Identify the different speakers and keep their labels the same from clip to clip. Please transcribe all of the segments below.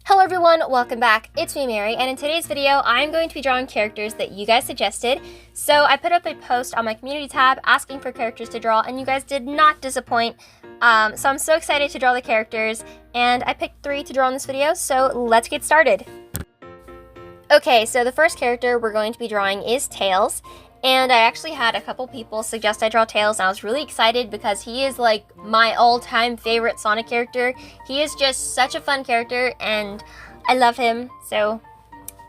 Speaker 1: Hello everyone, welcome back. It's me, Mary, and in today's video, I'm going to be drawing characters that you guys suggested. So I put up a post on my community tab asking for characters to draw, and you guys did not disappoint. So I'm so excited to draw the characters, and I picked 3 to draw in this video, so let's get started. Okay, so the first character we're going to be drawing is Tails. And I actually had a couple people suggest I draw Tails, and I was really excited because he is like my all-time favorite Sonic character. He is just such a fun character, and I love him. So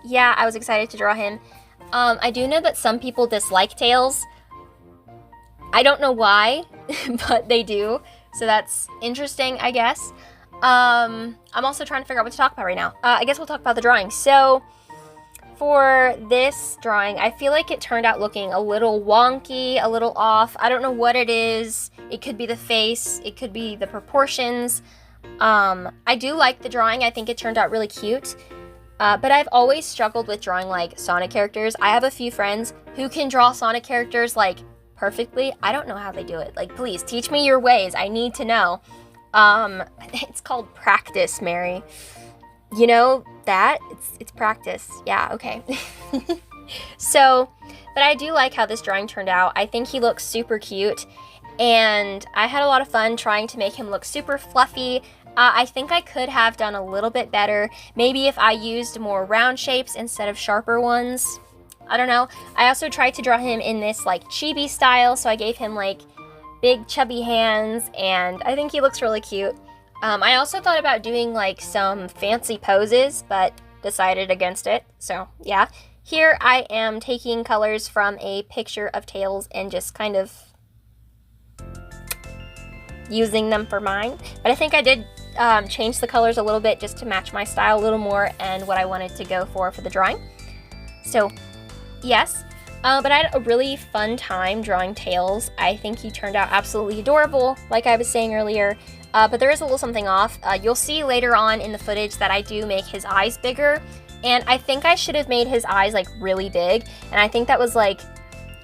Speaker 1: yeah, I was excited to draw him. I do know that some people dislike Tails. I don't know why, but they do. So that's interesting, I guess. I'm also trying to figure out what to talk about right now. I guess we'll talk about the drawing. So for this drawing, I feel like it turned out looking a little wonky, a little off. I don't know what it is. It could be the face, it could be the proportions. I do like the drawing. I think it turned out really cute. But I've always struggled with drawing like Sonic characters. I have a few friends who can draw Sonic characters like perfectly. I don't know how they do it. Like, please teach me your ways. I need to know. It's called practice, Mary. You know that? It's practice. Yeah, okay. So, but I do like how this drawing turned out. I think he looks super cute, and I had a lot of fun trying to make him look super fluffy. I think I could have done a little bit better. Maybe if I used more round shapes instead of sharper ones. I don't know. I also tried to draw him in this like chibi style, so I gave him like big chubby hands, and I think he looks really cute. I also thought about doing like some fancy poses, but decided against it. So yeah, here I am taking colors from a picture of Tails and just kind of using them for mine. But I think I did change the colors a little bit just to match my style a little more and what I wanted to go for the drawing. So yes, but I had a really fun time drawing Tails. I think he turned out absolutely adorable, like I was saying earlier. But there is a little something off. You'll see later on in the footage that I do make his eyes bigger, and I think I should have made his eyes like really big, and I think that was like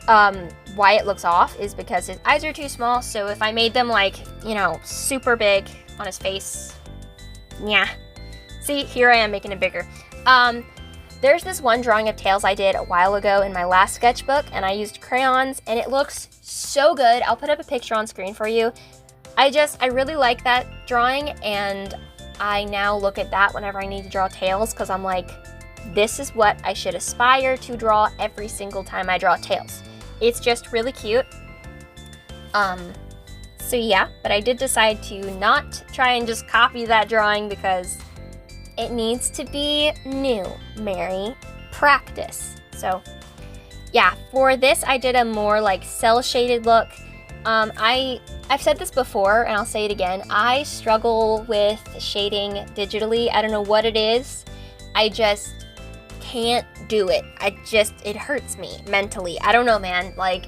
Speaker 1: why it looks off is because his eyes are too small. So if I made them like, you know, super big on his face, yeah. See, here I am making it bigger. There's this one drawing of Tails I did a while ago in my last sketchbook, and I used crayons, and it looks so good. I'll put up a picture on screen for you. I really like that drawing, and I now look at that whenever I need to draw Tails, because I'm like, this is what I should aspire to draw every single time I draw Tails. It's just really cute. So yeah, but I did decide to not try and just copy that drawing because it needs to be new, Mary. Practice. So yeah, for this I did a more like cell shaded look. I've said this before, and I'll say it again. I struggle with shading digitally. I don't know what it is. I just can't do it. It hurts me mentally. I don't know, man. Like,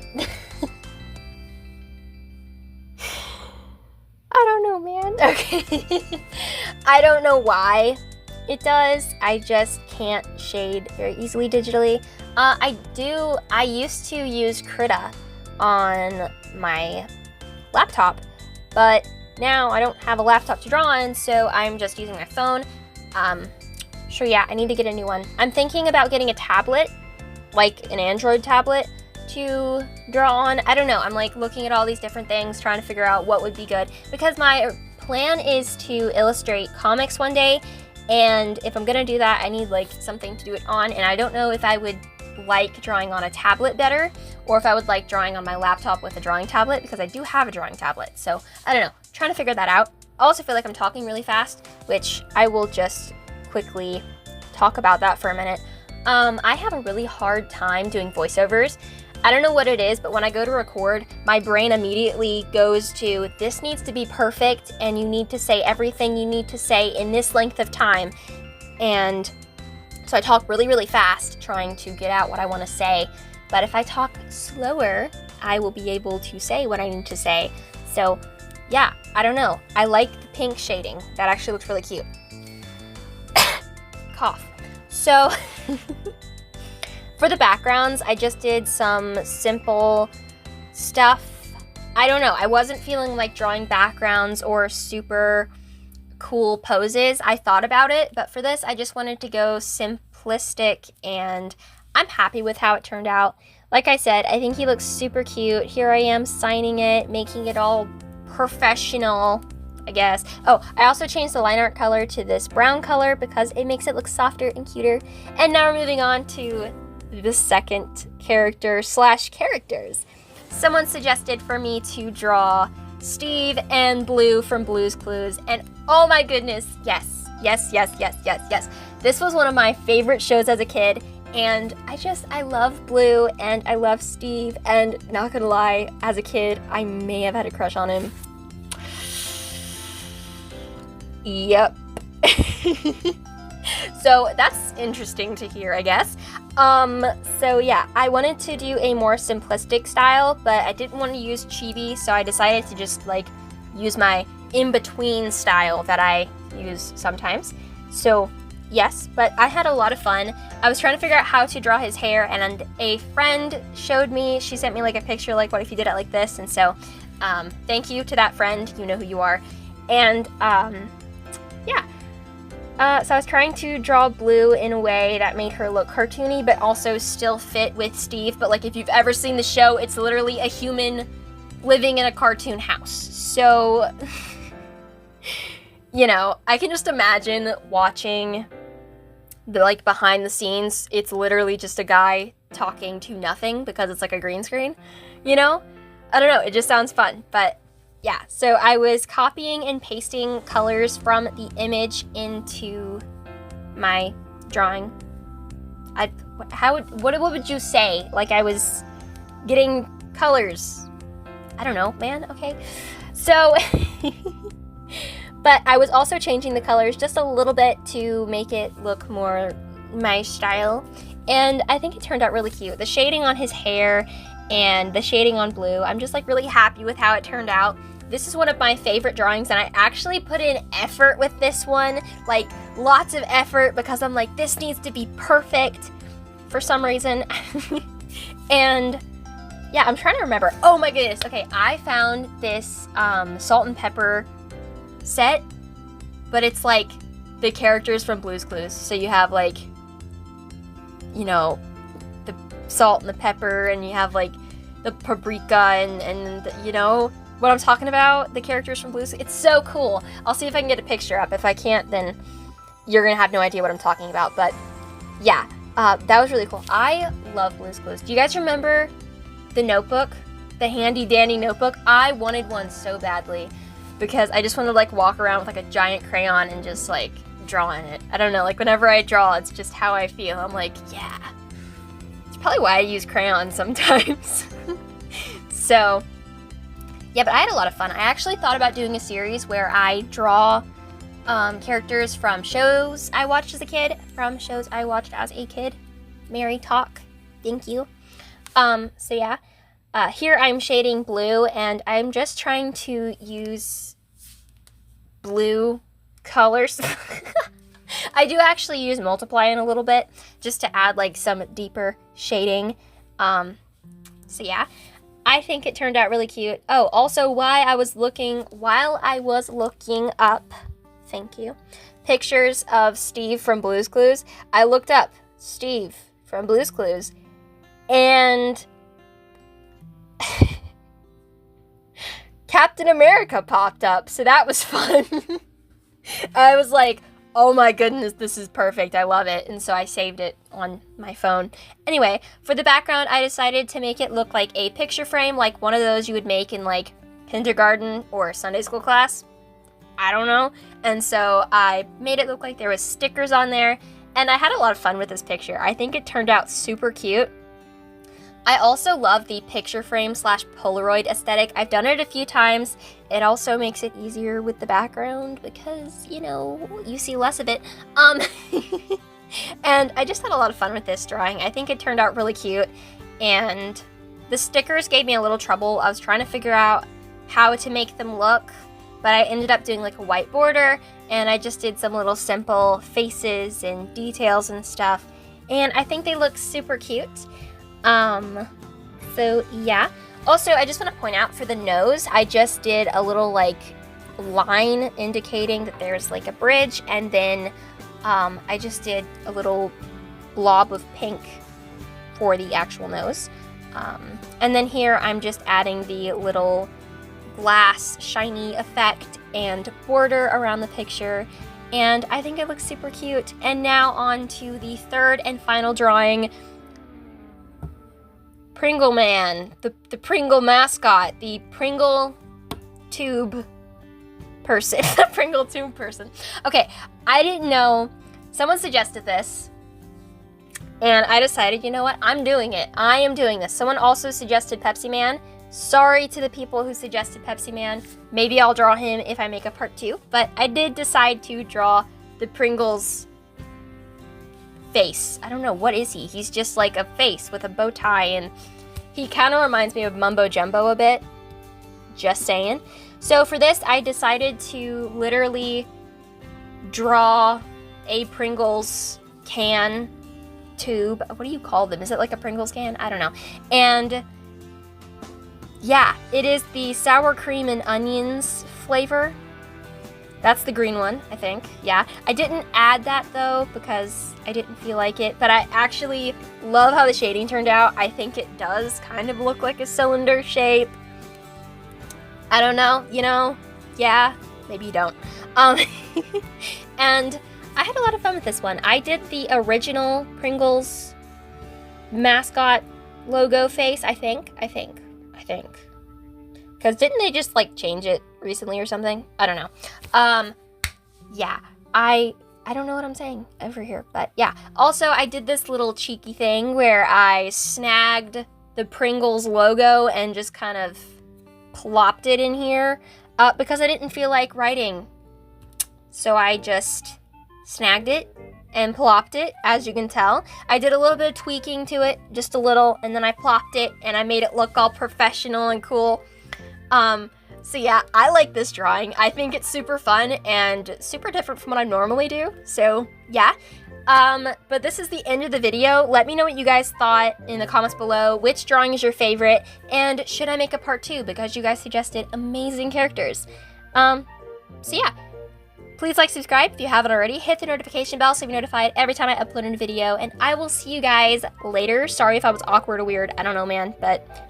Speaker 1: I don't know, man. Okay. I don't know why it does. I just can't shade very easily digitally. I used to use Krita on my laptop, but now I don't have a laptop to draw on, so I'm just using my phone. Sure, yeah, I need to get a new one. I'm thinking about getting a tablet, like an Android tablet, to draw on. I don't know, I'm like looking at all these different things, trying to figure out what would be good, because my plan is to illustrate comics one day, and if I'm gonna do that, I need like something to do it on, and I don't know if I would like drawing on a tablet better, or if I would like drawing on my laptop with a drawing tablet, because I do have a drawing tablet. So I don't know, trying to figure that out. I also feel like I'm talking really fast, which I will just quickly talk about that for a minute. I have a really hard time doing voiceovers. I don't know what it is, but when I go to record, my brain immediately goes to, this needs to be perfect, and you need to say everything you need to say in this length of time. And so I talk really, really fast, trying to get out what I want to say. But if I talk slower, I will be able to say what I need to say. So yeah, I don't know. I like the pink shading. That actually looks really cute. Cough. So for the backgrounds, I just did some simple stuff. I don't know. I wasn't feeling like drawing backgrounds or super cool poses, I thought about it, but for this, I just wanted to go simplistic, and I'm happy with how it turned out. Like I said, I think he looks super cute. Here I am signing it, making it all professional, I guess. Oh, I also changed the line art color to this brown color because it makes it look softer and cuter. And now we're moving on to the second character slash characters. Someone suggested for me to draw Steve and Blue from Blue's Clues, and oh my goodness, yes. This was one of my favorite shows as a kid, and I love Blue and I love Steve, and not gonna lie, as a kid, I may have had a crush on him. Yep. So that's interesting to hear, I guess. So yeah, I wanted to do a more simplistic style, but I didn't want to use chibi, so I decided to just like use my in-between style that I use sometimes. So yes, but I had a lot of fun. I was trying to figure out how to draw his hair, and a friend showed me, she sent me like a picture, like, what if you did it like this? And so thank you to that friend, you know who you are. And yeah. So I was trying to draw Blue in a way that made her look cartoony, but also still fit with Steve. But like, if you've ever seen the show, it's literally a human living in a cartoon house. So, you know, I can just imagine watching the like behind the scenes. It's literally just a guy talking to nothing because it's like a green screen, you know? I don't know, it just sounds fun, but yeah, so I was copying and pasting colors from the image into my drawing. What would you say? Like I was getting colors. I don't know, man. Okay. So, but I was also changing the colors just a little bit to make it look more my style. And I think it turned out really cute. The shading on his hair and the shading on Blue, I'm just like really happy with how it turned out. This is one of my favorite drawings, and I actually put in effort with this one, like lots of effort, because I'm like, this needs to be perfect for some reason. And yeah, I'm trying to remember. Oh my goodness. Okay, I found this salt and pepper set, but it's like the characters from Blue's Clues. So you have like, you know, the salt and the pepper, and you have like the paprika and the, you know what I'm talking about, the characters from Blue's. It's so cool. I'll see if I can get a picture up. If I can't, then you're gonna have no idea what I'm talking about. But yeah, that was really cool. I love Blue's Clues. Do you guys remember the notebook, the handy dandy notebook? I wanted one so badly because I just wanted to like walk around with like a giant crayon and just like draw in it. I don't know, like whenever I draw, it's just how I feel. I'm like, yeah. It's probably why I use crayons sometimes. So yeah, but I had a lot of fun. I actually thought about doing a series where I draw characters from shows I watched as a kid, Mary talk. Thank you. So yeah, here I'm shading Blue, and I'm just trying to use blue colors. I do actually use Multiply in a little bit just to add like some deeper shading. So yeah. I think it turned out really cute. Oh, also while I was looking up, thank you, pictures of Steve from Blue's Clues, I looked up Steve from Blue's Clues, and Captain America popped up, so that was fun. I was like, oh my goodness, this is perfect. I love it. And so I saved it on my phone. Anyway, for the background, I decided to make it look like a picture frame, like one of those you would make in like kindergarten or Sunday school class. I don't know. And so I made it look like there was stickers on there, and I had a lot of fun with this picture. I think it turned out super cute. I also love the picture frame slash Polaroid aesthetic. I've done it a few times. It also makes it easier with the background because, you know, you see less of it. And I just had a lot of fun with this drawing. I think it turned out really cute. And the stickers gave me a little trouble. I was trying to figure out how to make them look, but I ended up doing like a white border, and I just did some little simple faces and details and stuff. And I think they look super cute. So yeah. Also, I just want to point out for the nose, I just did a little like line indicating that there's like a bridge, and then I just did a little blob of pink for the actual nose. And then here I'm just adding the little glass shiny effect and border around the picture, and I think it looks super cute. And now on to the third and final drawing. Pringle Man, the Pringle mascot, the Pringle tube person. The Pringle tube person. Okay, I didn't know. Someone suggested this, and I decided, you know what? I'm doing it. I am doing this. Someone also suggested Pepsi Man. Sorry to the people who suggested Pepsi Man. Maybe I'll draw him if I make a part 2, but I did decide to draw the Pringles face. I don't know, what is he? He's just like a face with a bow tie, and he kind of reminds me of Mumbo Jumbo a bit. Just saying. So for this, I decided to literally draw a Pringles can tube. What do you call them? Is it like a Pringles can? I don't know. And yeah, it is the sour cream and onions flavor. That's the green one, I think. Yeah, I didn't add that though because I didn't feel like it, but I actually love how the shading turned out. I think it does kind of look like a cylinder shape. I don't know, you know, yeah, maybe you don't. And I had a lot of fun with this one. I did the original Pringles mascot logo face, I think. Because didn't they just like change it recently or something? I don't know. Yeah, I don't know what I'm saying over here, but yeah. Also, I did this little cheeky thing where I snagged the Pringles logo and just kind of plopped it in here because I didn't feel like writing. So I just snagged it and plopped it, as you can tell. I did a little bit of tweaking to it, just a little, and then I plopped it and I made it look all professional and cool. So yeah, I like this drawing. I think it's super fun and super different from what I normally do. So yeah. But this is the end of the video. Let me know what you guys thought in the comments below. Which drawing is your favorite? And should I make a part 2? Because you guys suggested amazing characters. So yeah. Please like, subscribe if you haven't already. Hit the notification bell so you're notified every time I upload a new video. And I will see you guys later. Sorry if I was awkward or weird. I don't know, man. But